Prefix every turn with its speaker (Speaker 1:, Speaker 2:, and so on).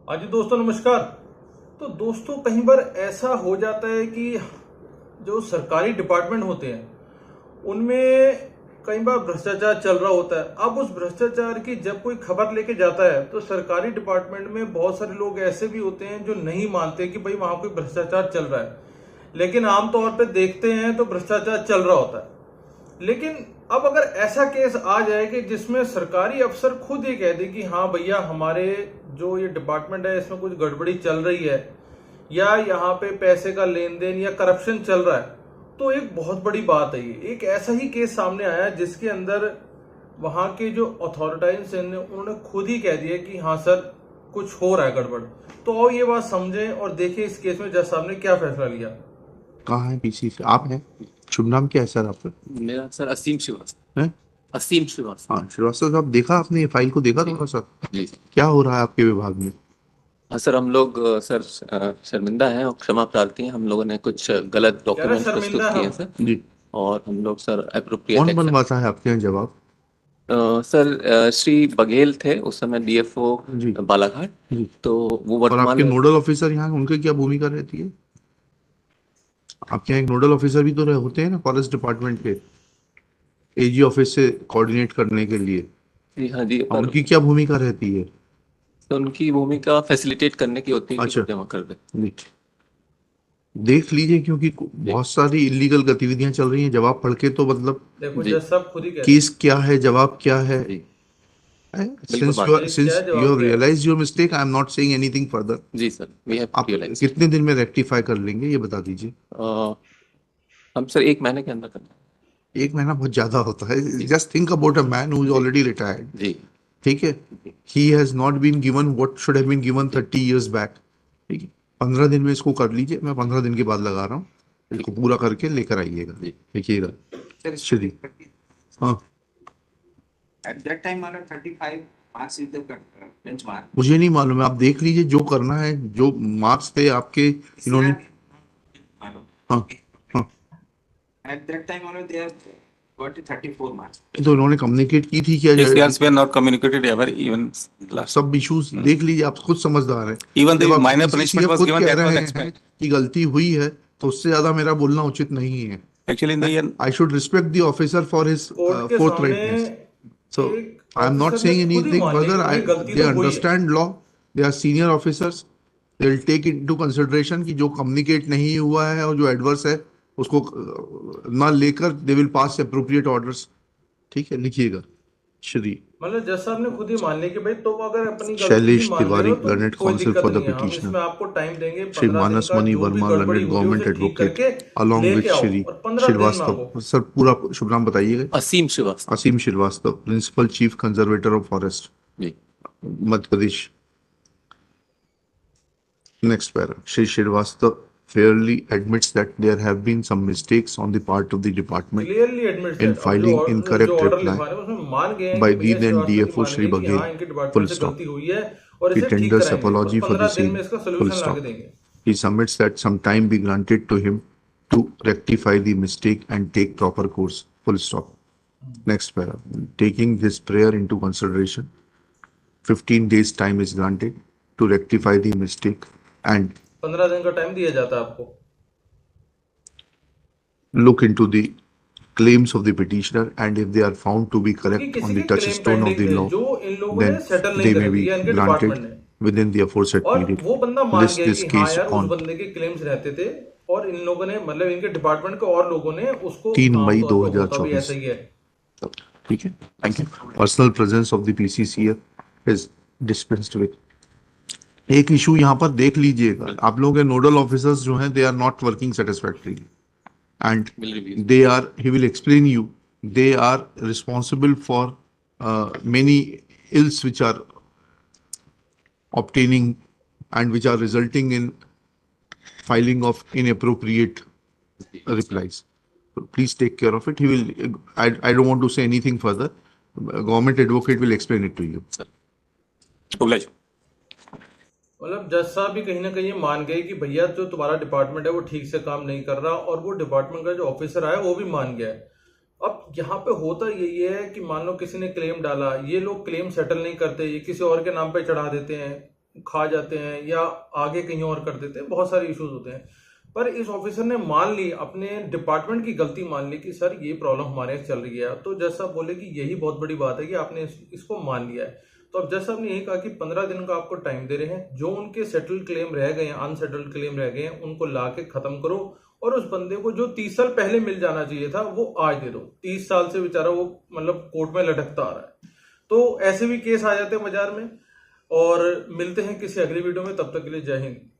Speaker 1: हाँ जी दोस्तों, नमस्कार। तो दोस्तों, कई बार ऐसा हो जाता है कि जो सरकारी डिपार्टमेंट होते हैं उनमें कई बार भ्रष्टाचार चल रहा होता है। अब उस भ्रष्टाचार की जब कोई खबर लेके जाता है तो सरकारी डिपार्टमेंट में बहुत सारे लोग ऐसे भी होते हैं जो नहीं मानते कि भाई वहां कोई भ्रष्टाचार चल रहा है, लेकिन आमतौर पे देखते हैं तो भ्रष्टाचार चल रहा होता है। लेकिन अब अगर ऐसा केस आ जाए कि जिसमें सरकारी अफसर खुद ये कह दे कि हाँ भैया, हमारे जो ये डिपार्टमेंट है इसमें कुछ गड़बड़ी चल रही है या यहाँ पे पैसे का लेन देन या करप्शन चल रहा है, तो एक बहुत बड़ी बात है। ये एक ऐसा ही केस सामने आया जिसके अंदर वहां के जो अथॉरिटाइज हैं उन्होंने खुद ही कह दिया कि हाँ सर, कुछ हो रहा है गड़बड़। तो आओ ये बात समझें और देखें इस केस में जज साहब ने क्या फैसला लिया।
Speaker 2: कहाँ है पीसी से? आप हैं? शुभ नाम क्या है सर आपका?
Speaker 3: मेरा सर असीम श्रीवास्तव।
Speaker 2: हैं?
Speaker 3: असीम श्रीवास्तव।
Speaker 2: हाँ श्रीवास्तव साहब, देखा आपने ये फाइल को? देखा थोड़ा सा
Speaker 3: जी
Speaker 2: क्या हो रहा है आपके विभाग में?
Speaker 3: हाँ सर, हम लोग सर शर्मिंदा हैं और क्षमा प्रार्थी हैं। हम लोगों ने कुछ गलत डॉक्यूमेंट्स प्रस्तुत
Speaker 1: शर्मिंदा
Speaker 3: किए
Speaker 1: हम?
Speaker 3: हैं सर,
Speaker 2: जी।
Speaker 3: और हम लोग सर अप्रोप्रिएट
Speaker 2: कौन
Speaker 3: एक्शन।
Speaker 2: बनवाता है आपके यहाँ जवाब?
Speaker 3: सर श्री बघेल थे उस समय डीएफओ
Speaker 2: जी
Speaker 3: बालाघाट।
Speaker 2: जी।
Speaker 3: तो वो
Speaker 2: और
Speaker 3: वर्तमान
Speaker 2: आपके
Speaker 3: में
Speaker 2: नोडल ऑफिसर यहाँ, उनकी क्या भूमिका रहती है? आपके यहाँ एक नोडल ऑफिसर भी तो होते हैं ना फॉरेस्ट डिपार्टमेंट के, एजी ऑफिस से कोऑर्डिनेट करने के लिए।
Speaker 3: जी हाँ जी, पर
Speaker 2: उनकी क्या भूमिका रहती है?
Speaker 3: तो उनकी भूमिका फैसिलिटेट करने की होती है कि
Speaker 2: अच्छा।
Speaker 3: जमा कर दे।
Speaker 2: जी, देख लीजिए, क्योंकि बहुत सारी इलीगल गतिविधियां चल रही हैं। जवाब पढ़ के तो मतलब
Speaker 1: देखो,
Speaker 3: जी
Speaker 1: जज साहब खुद ही कह रहे
Speaker 2: केस क्या है, जवाब क्या है।
Speaker 3: जी, बिल्कुल
Speaker 2: Since
Speaker 3: बात
Speaker 2: you
Speaker 3: है।
Speaker 2: are,
Speaker 1: केस क्या
Speaker 2: since
Speaker 1: है,
Speaker 2: you
Speaker 1: जवाब
Speaker 2: have
Speaker 1: क्या है।
Speaker 2: realized your mistake, I am not saying anything further.
Speaker 3: जी सर, वी हैव
Speaker 2: आप
Speaker 3: रियलाइज।
Speaker 2: कितने दिन में रेक्टिफाई कर लेंगे ये बता दीजिए।
Speaker 3: हम सर 1 महीने के अंदर करना
Speaker 2: एक महीना बहुत ज्यादा होता है।
Speaker 3: जी।
Speaker 2: Just think about a man who is already retired.
Speaker 3: जी
Speaker 2: ठीक है, he has not been given what should have been given 30 years back. ठीक है, 15 दिन में इसको कर लीजिए। मैं 15 दिन के बाद लगा रहा हूँ, इसको पूरा करके लेकर आइएगा।
Speaker 3: जी।
Speaker 2: देखिएगा श्री। हाँ,
Speaker 4: At that time, around 35 marks is the benchmark.
Speaker 2: मुझे नहीं मालूम है, आप देख लीजिए जो करना है। जो मार्क्स थे आपके इन्होंने। हाँ हाँ,
Speaker 4: At that time, around they have got 34 marks.
Speaker 2: तो इन्होंने कम्युनिकेट की थी क्या?
Speaker 5: Yes, we are not communicated ever, even last.
Speaker 2: सब इश्यूज देख लीजिए, आप खुद समझदार हैं।
Speaker 5: Even the
Speaker 2: जब आप
Speaker 5: minor
Speaker 2: PCC
Speaker 5: punishment was
Speaker 2: खुद
Speaker 5: given,
Speaker 2: कह
Speaker 5: that was
Speaker 2: रहे हैं
Speaker 5: expected.
Speaker 2: कि गलती हुई है, तो उससे ज्यादा मेरा बोलना उचित नहीं है।
Speaker 5: Actually, in the year,
Speaker 2: I should respect the officer for his
Speaker 1: court के
Speaker 2: फोर्थ
Speaker 1: सामने
Speaker 2: राइटनेस। So
Speaker 1: एक
Speaker 2: I am not
Speaker 1: ऑफिसर ने
Speaker 2: saying
Speaker 1: खुद ही
Speaker 2: anything
Speaker 1: मान लिया
Speaker 2: further.
Speaker 1: कि भाई गलती
Speaker 2: They
Speaker 1: तो हुई है।
Speaker 2: understand law. They are senior officers. They will take into consideration कि जो communicate नहीं हुआ है और जो adverse है उसको ना लेकर they will pass appropriate orders. ठीक है, लिखिएगा श्री
Speaker 1: मतलब जज साहब ने खुद ही मान लिया कि भाई तुम अगर अपनी गलती
Speaker 2: शैलेश
Speaker 1: ही मान रहे
Speaker 2: तिवारी,
Speaker 1: हो तो
Speaker 2: learned
Speaker 1: कोई
Speaker 2: counsel
Speaker 1: दिक्कत
Speaker 2: for the
Speaker 1: नहीं है। हम
Speaker 2: petitioner.
Speaker 1: इसमें आपको टाइम देंगे
Speaker 2: श्री
Speaker 1: 15 दिन
Speaker 2: मानस
Speaker 1: का।
Speaker 2: मणि
Speaker 1: जो भी
Speaker 2: वर्मा,
Speaker 1: गड़बड़ी
Speaker 2: learned
Speaker 1: हुई है
Speaker 2: government
Speaker 1: उसे ठीक
Speaker 2: advocate,
Speaker 1: करके
Speaker 2: along with
Speaker 1: लेके आओ
Speaker 2: श्री
Speaker 1: और 15 दिन
Speaker 2: श्रीवास्तव।
Speaker 1: मांगो।
Speaker 2: सर पूरा शुभ नाम बताइएगा।
Speaker 3: Aseem Srivastava.
Speaker 2: Aseem Srivastava, principal chief conservator of forest,
Speaker 3: जी
Speaker 2: Madhya Pradesh. Next para. Shri Srivastava fairly admits that there have been some mistakes on the part of the department
Speaker 1: clearly admits
Speaker 2: in
Speaker 1: that. अब
Speaker 2: filing
Speaker 1: जो
Speaker 2: incorrect
Speaker 1: ऑर्डर
Speaker 2: reply
Speaker 1: लिखवा रहे हैं उसमें मान गए हैं
Speaker 2: by
Speaker 1: कि
Speaker 2: the
Speaker 1: भैया
Speaker 2: then
Speaker 1: श्रीवास्तव जी
Speaker 2: DFO
Speaker 1: मान
Speaker 2: Shri
Speaker 1: गए कि
Speaker 2: Baghel.
Speaker 1: हाँ, इनके
Speaker 2: Full
Speaker 1: डिपार्टमेंट से
Speaker 2: stop.
Speaker 1: गलती हुई है और
Speaker 2: He
Speaker 1: इसे ठीक
Speaker 2: tenders
Speaker 1: कराएंगे और
Speaker 2: apology for the
Speaker 1: 15 दिन
Speaker 2: same.
Speaker 1: में इसका
Speaker 2: Full
Speaker 1: सोल्यूशन
Speaker 2: stop.
Speaker 1: लाके देंगे।
Speaker 2: He submits that some time be granted to him to rectify the mistake and take proper course. Full stop. Next para. Taking this prayer into consideration, 15 days time is granted to rectify the mistake and
Speaker 1: 15 दिन का time दिया जाता है आपको।
Speaker 2: look into the claims of the petitioner, and if they are found to be
Speaker 1: क्योंकि
Speaker 2: correct
Speaker 1: किसी
Speaker 2: on the
Speaker 1: के claim
Speaker 2: touchstone of
Speaker 1: pending
Speaker 2: the
Speaker 1: थे
Speaker 2: law,
Speaker 1: जो इन लोगों ने
Speaker 2: then
Speaker 1: सेटल नहीं
Speaker 2: they may
Speaker 1: करे थे
Speaker 2: be
Speaker 1: या इनके डिपार्टमेंट
Speaker 2: granted
Speaker 1: ने,
Speaker 2: within the aforesaid
Speaker 1: और
Speaker 2: period.
Speaker 1: वो बंदा मान
Speaker 2: List
Speaker 1: गया
Speaker 2: this
Speaker 1: कि हाँ
Speaker 2: case
Speaker 1: यार उस
Speaker 2: on
Speaker 1: बंदे के क्लेम्स रहते थे और इन लोगों ने, मतलब इनके डिपार्टमेंट के और लोगों ने उसको
Speaker 2: 3 मई
Speaker 1: आमतौर पे होता भी
Speaker 2: 2024.
Speaker 1: ऐसा ही है।
Speaker 2: ठीक है, thank you. Personal presence of the PCCF is dispensed with. एक इशू यहाँ पर देख लीजिएगा, आप लोगों के नोडल ऑफिसर्स जो हैं, they are not working satisfactorily and
Speaker 3: will review.
Speaker 2: they are, he will explain you, they are responsible for many ills which are obtaining and which are resulting in filing of inappropriate replies. So please take care of it. He will, I don't want to say anything further. Government advocate will explain it to you.
Speaker 5: oblige.
Speaker 1: मतलब जज साहब भी कहीं ना कहीं ये मान गए कि भैया जो तुम्हारा डिपार्टमेंट है वो ठीक से काम नहीं कर रहा, और वो डिपार्टमेंट का जो ऑफिसर आया वो भी मान गया है। अब यहाँ पे होता यही है कि मान लो किसी ने क्लेम डाला, ये लोग क्लेम सेटल नहीं करते, ये किसी और के नाम पे चढ़ा देते हैं, खा जाते हैं या आगे कहीं और कर देते हैं, बहुत सारे इश्यूज होते हैं। पर इस ऑफिसर ने मान ली, अपने डिपार्टमेंट की गलती मान ली कि सर ये प्रॉब्लम हमारे यहाँ चल रही है। तो जज साहब बोले कि यही बहुत बड़ी बात है कि आपने इसको मान लिया है। तो अब जज साहब ने यही कहा कि 15 दिन का आपको टाइम दे रहे हैं, जो उनके सेटल्ड क्लेम रह गए हैं, अनसेटल्ड क्लेम रह गए हैं, उनको ला के खत्म करो और उस बंदे को जो 30 साल पहले मिल जाना चाहिए था वो आज दे दो। 30 साल से बेचारा वो मतलब कोर्ट में लटकता आ रहा है। तो ऐसे भी केस आ जाते हैं बाजार में। और मिलते हैं किसी अगली वीडियो में, तब तक के लिए जय हिंद।